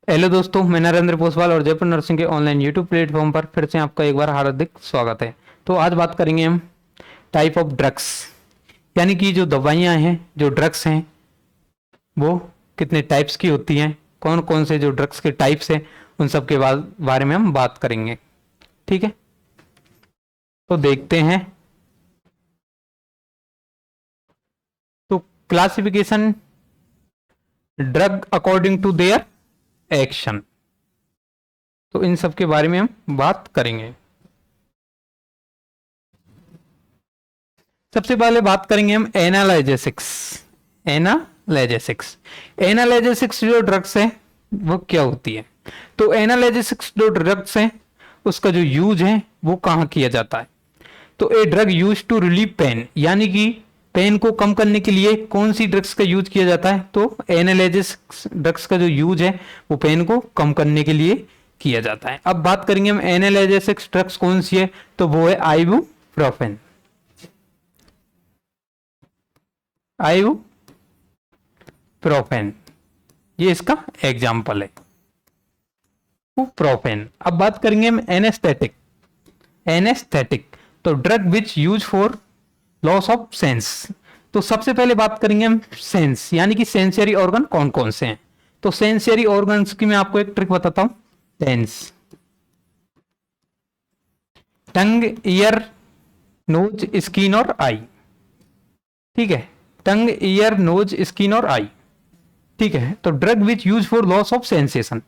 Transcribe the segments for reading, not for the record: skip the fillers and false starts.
Hello दोस्तों, मैं नरेंद्र पोसवाल और जयपुर नर्सिंग के ऑनलाइन यूट्यूब प्लेटफॉर्म पर फिर से आपका एक बार हार्दिक स्वागत है। तो आज बात करेंगे हम टाइप ऑफ ड्रग्स, यानी कि जो दवाइयाँ हैं, जो ड्रग्स हैं, वो कितने टाइप्स की होती हैं, कौन कौन से जो ड्रग्स के टाइप्स हैं, उन सब के बारे में हम बात करेंगे। ठीक है, तो देखते हैं। तो classification drug according to their action, तो इन सब के बारे में हम बात करेंगे। सबसे पहले बात करेंगे हम एनालाइजेसिक्स। एनालाइजेसिक्स एनालाइजेसिक्स जो ड्रग्स है वो क्या होती है? तो एनालाइजेसिक्स जो ड्रग्स है उसका जो यूज है वो कहाँ किया जाता है? तो a drug use to relieve pain, यानी कि पेन को कम करने के लिए कौन सी ड्रग्स का यूज किया जाता है? तो एनालाइजेसिक्स ड्रग्स का जो यूज है वो पेन को कम करने के लिए किया जाता है। अब बात करेंगे हम एनालाइजेसिक्स ड्रग्स कौन सी है, तो वो है आइबुप्रोफेन। आइबुप्रोफेन ये इसका एग्जाम्पल है, प्रोफेन। अब बात करेंगे हम एनेस्थेटिक। एनेस्थेटिक तो drug which use for loss of sense. तो सबसे पहले बात करेंगे हम सेंस, यानी कि सेंसरी ऑर्गन कौन कौन से हैं। तो सेंसरी ऑर्गन्स की मैं आपको एक ट्रिक बताता हूं। सेंस, टंग, ईयर, नोज, स्किन और आई। ठीक है, टंग, ईयर, नोज, स्किन और आई। ठीक है, तो drug which use for loss of sensation,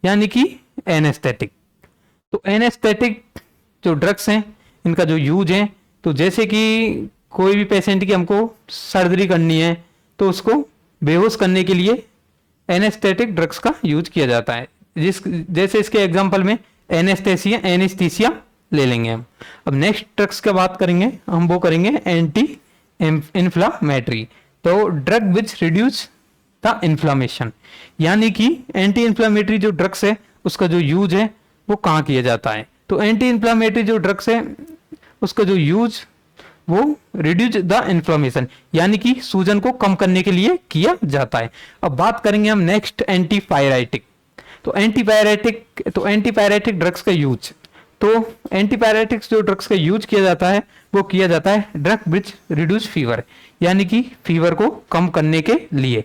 यानी कि एनेस्थेटिक। तो एनेस्थेटिक जो ड्रग्स हैं इनका जो यूज है, तो जैसे कि कोई भी पेशेंट की हमको सर्जरी करनी है तो उसको बेहोश करने के लिए एनेस्थेटिक ड्रग्स का यूज किया जाता है। जैसे इसके एग्जांपल में एनेस्थेसिया, एनेस्थीसिया ले लेंगे हम। अब नेक्स्ट ड्रग्स का बात करेंगे हम, वो करेंगे एंटी इन्फ्लामेटरी। तो drug which reduce the inflammation, यानी कि एंटी इन्फ्लामेटरी जो ड्रग्स है उसका जो यूज है वो कहाँ किया जाता है? तो एंटी इन्फ्लामेटरी जो ड्रग्स है उसका जो यूज वो रिड्यूस द इन्फ्लामेशन, यानी कि सूजन को कम करने के लिए किया जाता है। अब बात करेंगे हम नेक्स्ट एंटीपायरेटिक। तो एंटीपायरेटिक ड्रग्स का यूज, तो एंटीपायरेटिक्स जो ड्रग्स का यूज किया जाता है वो किया जाता है ड्रग विच रिड्यूस फीवर, यानी कि फीवर को कम करने के लिए।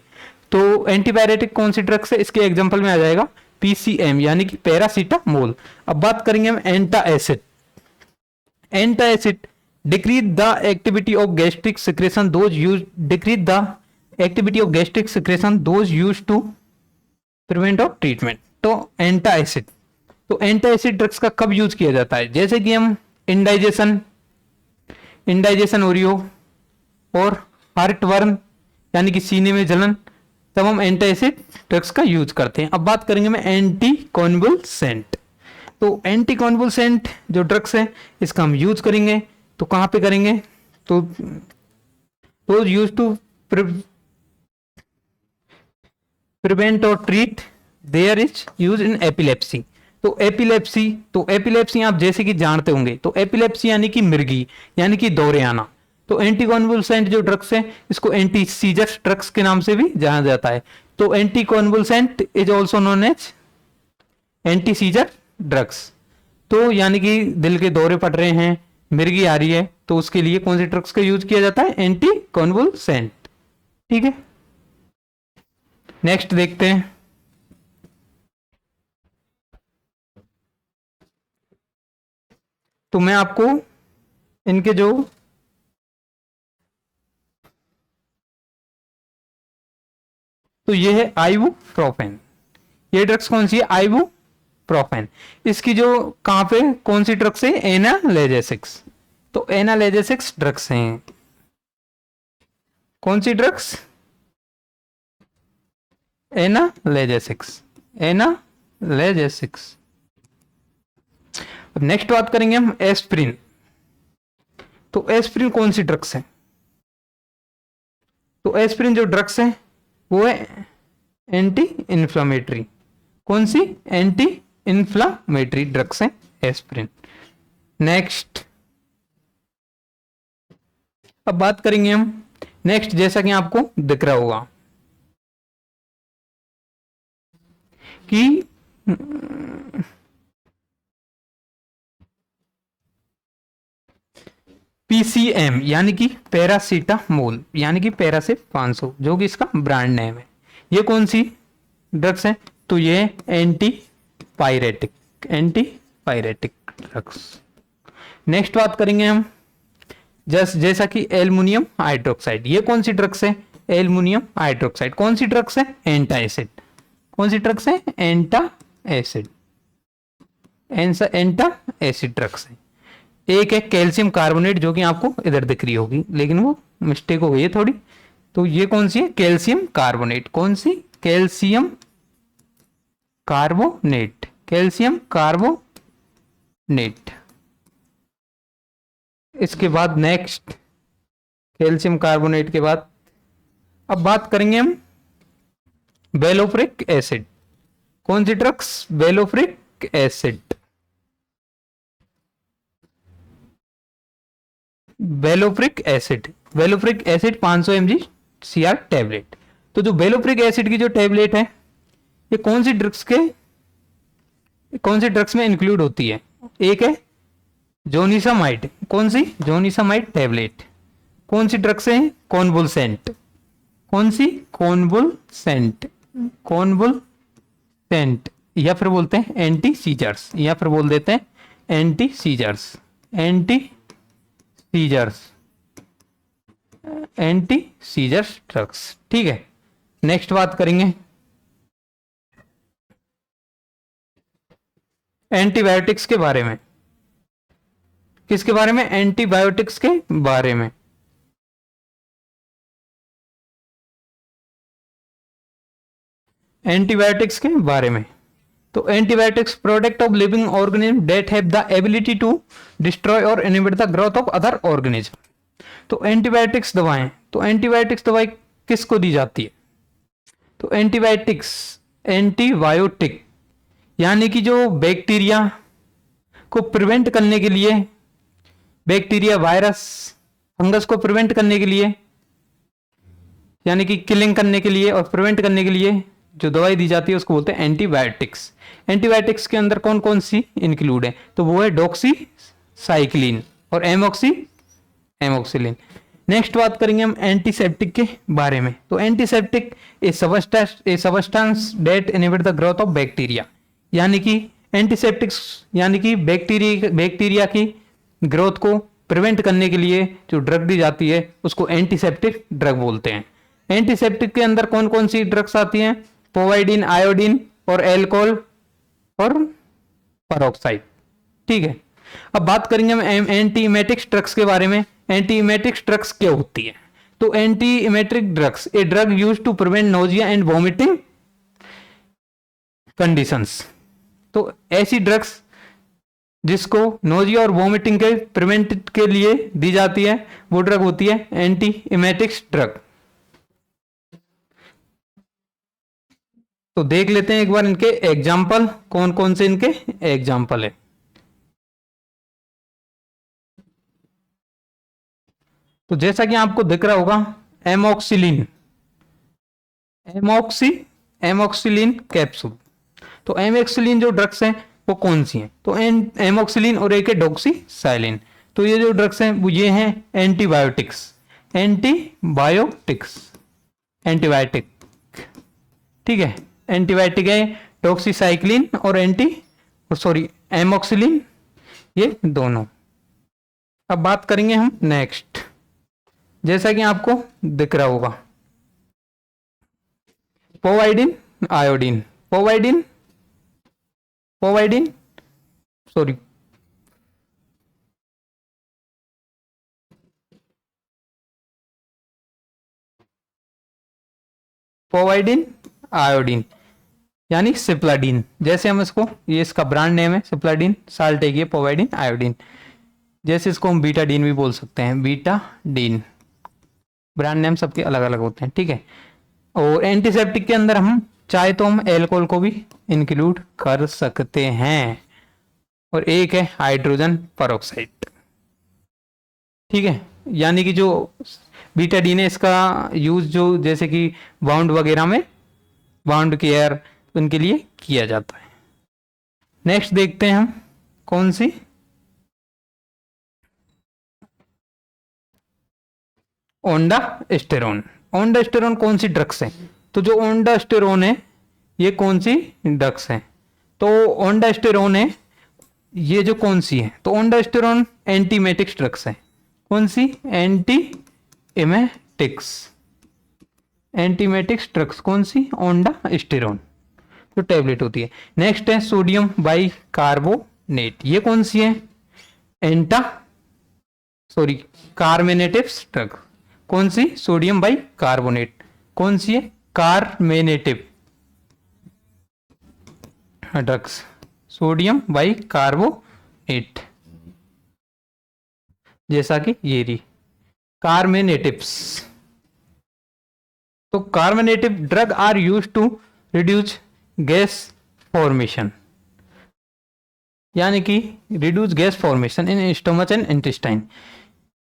तो एंटीपायरेटिक कौन सी ड्रग्स है? इसके एग्जांपल में आ जाएगा पीसीएम, यानी कि पैरासीटामोल। अब बात करेंगे हम antacid. Antacid decrease the activity of gastric secretion those use, decrease the activity of gastric secretion those use to prevent of treatment. तो एंटा एसिड, तो एंटा एसिड ड्रग्स का कब यूज किया जाता है? जैसे कि हम इंडाइजेशन, इंडाइजेशन हो रही हो और हार्ट वर्म, यानी कि सीने में जलन, तब हम एंटा एसिड ड्रग्स का यूज करते हैं। अब बात करेंगे मैं एंटी कॉन्वुल्सेंट। तो एंटी कॉन्वुल्सेंट जो ड्रग्स है इसका हम यूज करेंगे, तो कहां पे करेंगे? तो यूज टू प्रिवेंट और treat their is use in epilepsy. तो एपिलेप्सी आप जैसे कि जानते होंगे, तो एपिलेप्सी यानी कि मिर्गी, यानी कि दौरे आना। तो एंटी कॉन्वुल्सेंट जो ड्रग्स है इसको एंटी सीजर ड्रग्स के नाम से भी जाना जाता है। तो anticonvulsant is also known as anti seizure drugs. तो यानी कि दिल के दौरे पड़ रहे हैं, मिर्गी आ रही है, तो उसके लिए कौन सी ड्रग्स का यूज किया जाता है? एंटी कॉन्वुल्सेंट। ठीक है, नेक्स्ट देखते हैं। तो मैं आपको इनके जो तो ये है आइबुप्रोफेन। ये ड्रग्स कौन सी है? आइबुप्रोफेन। इसकी जो कहां पे कौन सी ड्रग्स है? एनालेजेसिक्स। तो एनालेजेसिक्स ड्रग्स हैं। कौन सी ड्रग्स? एनालेजेसिक्स, एनालेजेसिक्स। अब नेक्स्ट बात करेंगे हम एस्प्रिन। तो एस्प्रिन कौन सी ड्रग्स है? तो एस्प्रिन जो ड्रग्स है वो है एंटी इन्फ्लामेटरी। कौन सी? एंटी इन्फ्लामेटरी ड्रग्स है एस्प्रिन। नेक्स्ट, अब बात करेंगे हम नेक्स्ट, जैसा कि आपको दिख रहा होगा कि पीसीएम यानी कि पैरासीटामोल यानी कि पैरासिट 500 जो कि इसका ब्रांड नेम है, ये कौन सी ड्रग्स है? तो ये एंटी पायरेटिक ड्रग्स। नेक्स्ट बात करेंगे हम जैसा कि एल्युमिनियम हाइड्रोक्साइड, ये कौन सी ड्रग्स है? एल्युमिनियम हाइड्रोक्साइड कौन सी ड्रग्स है? एंटा एसिड। कौन सी ड्रग्स है? एंटा एसिड ड्रग्स है। एक है कैल्शियम कार्बोनेट जो कि आपको इधर दिख रही होगी, लेकिन वो मिस्टेक हो गई है थोड़ी। तो ये कौन सी है? Calcium carbonate. कौन सी? Calcium carbonate. इसके बाद नेक्स्ट कैल्शियम कार्बोनेट के बाद अब बात करेंगे हम वेलोफ्रिक एसिड। कौन सी drugs? Valproic acid. Valproic acid 500 mg CR tablet. तो जो वेलोफ्रिक एसिड की जो टैबलेट है ये कौन सी ड्रग्स में इंक्लूड होती है? एक है जोनिसामाइड। कौन सी? जोनिसामाइड टैबलेट। कौन सी ड्रग्स है? कॉन्वुल्सेंट। कौन सी? कॉन्वुल्सेंट या फिर बोलते हैं एंटी सीजर्स, या फिर बोल देते हैं एंटी सीजर्स ड्रग्स। ठीक है। नेक्स्ट बात करेंगे एंटीबायोटिक्स के बारे में। किसके बारे में? एंटीबायोटिक्स के बारे में। एंटीबायोटिक्स के बारे में तो antibiotics product of living organism that have the ability to destroy और inhibit the growth of other organism. तो एंटीबायोटिक्स दवाएं, तो एंटीबायोटिक्स दवाई किसको दी जाती है? तो एंटीबायोटिक यानी कि जो बैक्टीरिया को प्रिवेंट करने के लिए, बैक्टीरिया, वायरस, फंगस को प्रिवेंट करने के लिए, यानी कि किलिंग करने के लिए और प्रिवेंट करने के लिए जो दवाई दी जाती है उसको बोलते हैं एंटीबायोटिक्स। एंटीबायोटिक्स के अंदर कौन कौन सी इंक्लूड है? तो वो है डॉक्सीसाइक्लिन और एमोक्सिलिन। नेक्स्ट बात करेंगे हम एंटीसेप्टिक के बारे में। तो antiseptic A substance that inhibit the growth of bacteria, यानी कि एंटीसेप्टिक्स यानी कि बैक्टीरिया की ग्रोथ को प्रिवेंट करने के लिए जो ड्रग दी जाती है उसको एंटीसेप्टिक ड्रग बोलते हैं। एंटीसेप्टिक के अंदर कौन कौन सी ड्रग्स आती हैं? पोवाइडिन, आयोडीन और एल्कोहल और पेरोक्साइड। ठीक है। अब बात करेंगे हम एंटीइमेटिक्स ड्रग्स के बारे में। एंटीइमेटिक्स ड्रग्स क्या होती है? तो antiemetic drugs a drug used to prevent nausea and vomiting conditions. तो ऐसी ड्रग्स जिसको नोजिया और वॉमिटिंग के प्रिवेंट के लिए दी जाती है वो ड्रग होती है एंटीइमेटिक्स ड्रग। तो देख लेते हैं एक बार इनके एग्जाम्पल, कौन कौन से इनके एग्जाम्पल है। तो जैसा कि आपको दिख रहा होगा एमोक्सिलिन कैप्सूल। तो एमोक्सिलिन जो ड्रग्स हैं वो कौन सी हैं? तो एमोक्सिलिन और एक है डॉक्सीसाइलिन। तो ये जो ड्रग्स हैं वो ये हैं एंटीबायोटिक। ठीक है। एंटीबायोटिक है डॉक्सीसाइक्लिन और एमोक्सिलिन, ये दोनों। अब बात करेंगे हम नेक्स्ट, जैसा कि आपको दिख रहा होगा पोवाइडिन, आयोडीन, पोवाइडिन आयोडीन यानी सिप्लाडीन। जैसे हम इसको, ये इसका ब्रांड नेम है सिप्लाडीन, साल्ट है पोवाइडिन आयोडीन। जैसे इसको हम बीटाडीन भी बोल सकते हैं, बीटाडीन। ब्रांड नेम सबके अलग अलग होते हैं। ठीक है। और एंटीसेप्टिक के अंदर हम चाहे तो हम एल्कोहल को भी इंक्लूड कर सकते हैं, और एक है हाइड्रोजन पेरोक्साइड। ठीक है। यानी कि जो बीटाडीन है इसका यूज जो जैसे कि बाउंड वगैरह में, बाउंड केयर, उनके लिए किया जाता है। नेक्स्ट देखते हैं हम कौन सी, ओंडास्टेरोन। ओंडास्टेरोन कौन सी ड्रग्स है? तो जो ओंडास्टेरोन है ये कौन सी ड्रग्स है? तो ओंडास्टेरोन है ये जो कौन सी है? तो ओंडास्टेरोन एंटीमेटिक्स ड्रग्स है। कौन सी? एंटी एमेटिक्स, एंटीमेटिक्स ड्रग्स कौन सी? ओंडास्टेरोन जो टैबलेट होती है। नेक्स्ट है सोडियम बाइकार्बोनेट, ये कौन सी है? कार्मेनेटिव्स ड्रग। कौन सी? Sodium bicarbonate. कौन सी है? कार्मेनेटिव ड्रग्स, सोडियम बाइकार्बोनेट, जैसा कि ये रही कार्मेनेटिव्स। तो carminative drug are use to reduce gas formation, यानी कि reduce gas formation in stomach and intestine.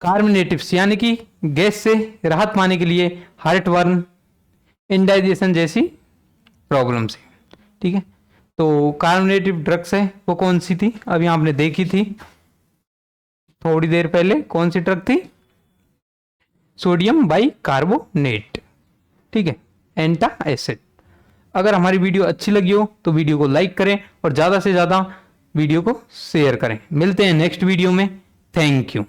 कार्बोनेटिव्स यानी कि गैस से राहत पाने के लिए हार्ट बर्न, इंडाइजेशन जैसी प्रॉब्लम से। ठीक है, तो कार्बोनेटिव ड्रग्स है वो कौन सी थी? अभी आपने देखी थी थोड़ी देर पहले, कौन सी ड्रग थी? Sodium bicarbonate. ठीक है, एंटा एसिड। अगर हमारी वीडियो अच्छी लगी हो तो वीडियो को लाइक करें और ज़्यादा से ज़्यादा वीडियो को शेयर करें। मिलते हैं नेक्स्ट वीडियो में। Thank you.